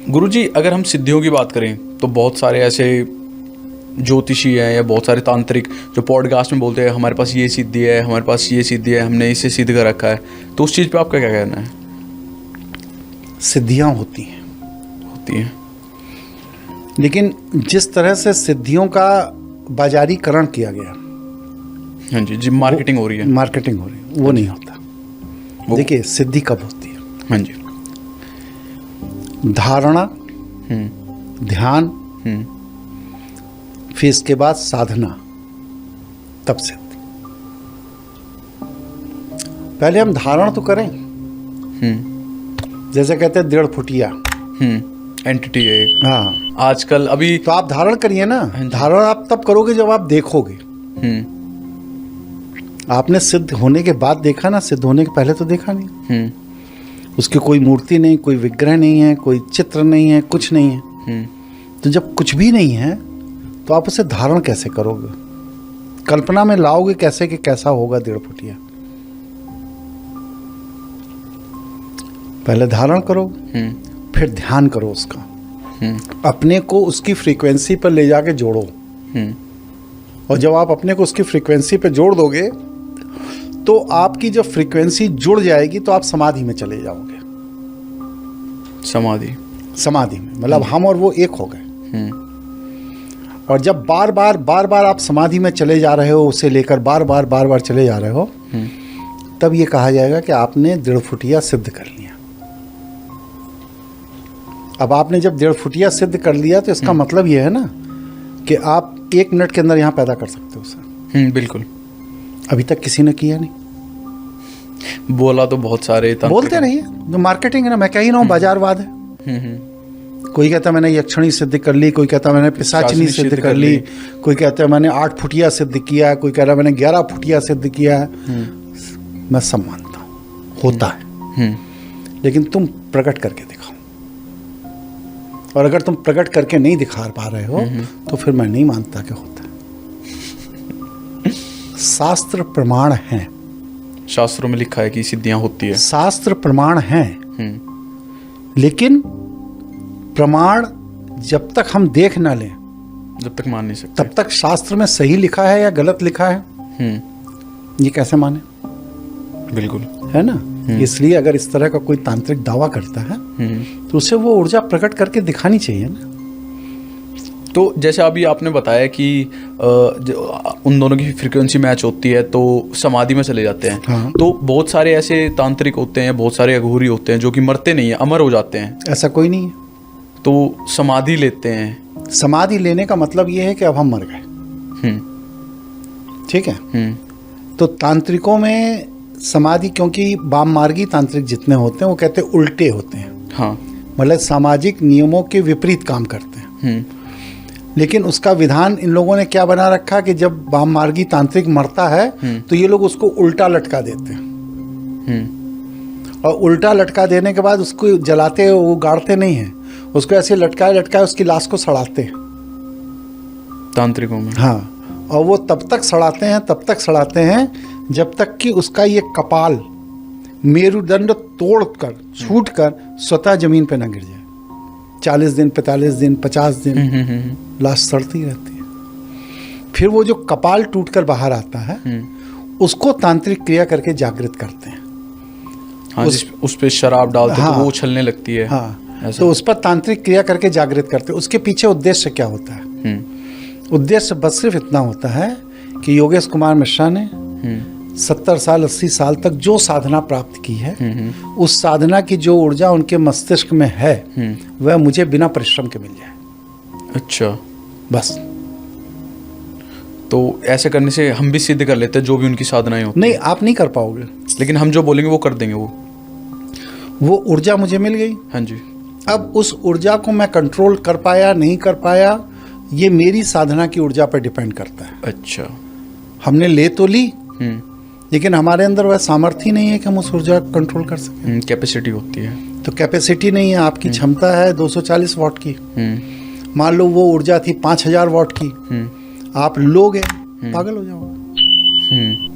गुरुजी, अगर हम सिद्धियों की बात करें तो बहुत सारे ऐसे ज्योतिषी हैं या बहुत सारे तांत्रिक जो पॉडकास्ट में बोलते हैं हमारे पास ये सिद्धि है, हमारे पास ये सिद्धि है, हमने इसे सिद्ध कर रखा है। तो उस चीज़ पे आपका क्या कहना है? सिद्धियां होती हैं, लेकिन जिस तरह से सिद्धियों का बाजारीकरण किया गया, हाँ जी, मार्केटिंग हो रही है, वो नहीं होता। देखिए, सिद्धि कब होती है? हाँ जी, धारणा, ध्यान, फिर इसके बाद साधना, तब सिद्धि। पहले हम धारण तो करें, जैसे कहते हैं 1.5 फुटिया एंटिटी है एक। हाँ, आजकल अभी तो आप धारण करिए ना। धारण आप तब करोगे जब आप देखोगे। आपने सिद्ध होने के बाद देखा ना, सिद्ध होने के पहले तो देखा नहीं। उसकी कोई मूर्ति नहीं, कोई विग्रह नहीं है, कोई चित्र नहीं है, कुछ नहीं है। तो जब कुछ भी नहीं है तो आप उसे धारण कैसे करोगे? कल्पना में लाओगे कैसे कि कैसा होगा 1.5 फुटिया? पहले धारण करो, फिर ध्यान करो उसका। अपने को उसकी फ्रीक्वेंसी पर ले जाके जोड़ो। और जब आप अपने को उसकी फ्रीक्वेंसी पे जोड़ दोगे तो आपकी जब फ्रीक्वेंसी जुड़ जाएगी तो आप समाधि में चले जाओगे। समाधि में मतलब हम और वो एक हो गए। और जब बार बार आप समाधि में चले जा रहे हो, उसे लेकर बार बार चले जा रहे हो, तब ये कहा जाएगा कि आपने 1.5 फुटिया सिद्ध कर लिया। अब आपने जब 1.5 फुटिया सिद्ध कर लिया तो इसका मतलब ये है ना कि आप 1 मिनट के अंदर यहाँ पैदा कर सकते हो उसे। बिल्कुल। अभी तक किसी ने किया नहीं। बोला तो बहुत सारे बोलते रहिए, तो मार्केटिंग है ना। मैं कह ही रहा हूँ, बाजारवाद है। कोई कहता है मैंने यक्षणी सिद्ध कर ली, कोई कहता है मैंने पिशाचिनी सिद्ध कर ली, कोई कहता है मैंने 8 फुटिया सिद्ध किया, कोई कह रहा है मैंने 11 फुटिया सिद्ध किया है। मैं सब मानता हूँ, होता है। लेकिन तुम प्रकट करके दिखाओ। और अगर तुम प्रकट करके नहीं दिखा पा रहे हो तो फिर मैं नहीं मानता कि होता है। शास्त्र प्रमाण हैं। शास्त्रों में लिखा है कि सिद्धियां होती है। शास्त्र प्रमाण हैं, लेकिन प्रमाण जब तक हम देख ना लें, जब तक मान नहीं सकते, तब तक शास्त्र में सही लिखा है या गलत लिखा है ये कैसे माने? बिल्कुल, है ना। इसलिए अगर इस तरह का कोई तांत्रिक दावा करता है तो उसे वो ऊर्जा प्रकट करके दिखानी चाहिए ना। तो जैसे अभी आपने बताया कि उन दोनों की फ्रीक्वेंसी मैच होती है तो समाधि में चले जाते हैं। हाँ। तो बहुत सारे ऐसे तांत्रिक होते हैं, बहुत सारे अघोरी होते हैं जो कि मरते नहीं है, अमर हो जाते हैं। ऐसा कोई नहीं है। तो समाधि लेते हैं। समाधि लेने का मतलब ये है कि अब हम मर गए। ठीक है। तो तांत्रिकों में समाधि, क्योंकि वाम मार्गी तांत्रिक जितने होते हैं वो कहते हैं उल्टे होते हैं। हाँ। मतलब सामाजिक नियमों के विपरीत काम करते हैं। लेकिन उसका विधान इन लोगों ने क्या बना रखा कि जब वाम मार्गी तांत्रिक मरता है तो ये लोग उसको उल्टा लटका देते हैं। और उल्टा लटका देने के बाद उसको जलाते, वो गाड़ते नहीं हैं, उसको ऐसे लटकाए उसकी लाश को सड़ाते हैं तांत्रिकों में। हाँ। और वो तब तक सड़ाते हैं जब तक कि उसका ये कपाल मेरुदंड तोड़कर छूटकर स्वतः जमीन पे न गिर जाए। 40 दिन, 45 दिन, 50 दिन लाश सड़ती रहती है। फिर वो जो कपाल टूटकर बाहर आता है उसको तांत्रिक क्रिया करके जागृत करते हैं। हाँ, उस पे शराब डालते तो वो उछलने लगती है। हाँ, तो उस पर तांत्रिक क्रिया करके जागृत करते हैं। उसके पीछे उद्देश्य क्या होता है? उद्देश्य बस सिर्फ इतना होता है कि योगेश कुमार मिश्रा ने 70 साल 80 साल तक जो साधना प्राप्त की है, उस साधना की जो ऊर्जा उनके मस्तिष्क में है वह मुझे बिना परिश्रम के मिल जाए। अच्छा, बस। तो ऐसे करने से हम भी सिद्ध कर लेते हैं जो भी उनकी साधनाएं होती नहीं, आप नहीं कर पाओगे, लेकिन हम जो बोलेंगे वो कर देंगे। वो ऊर्जा मुझे मिल गई। हाँ जी। अब उस ऊर्जा को मैं कंट्रोल कर पाया नहीं कर पाया, ये मेरी साधना की ऊर्जा पर डिपेंड करता है। अच्छा। हमने ले तो ली, लेकिन हमारे अंदर वह सामर्थ्य नहीं है कि हम उस ऊर्जा को कंट्रोल कर सकें। कैपेसिटी होती है। तो कैपेसिटी नहीं है। आपकी क्षमता है 240 वाट की। मान लो वो ऊर्जा थी 5000 वाट की, आप लोगे, पागल हो जाओगे।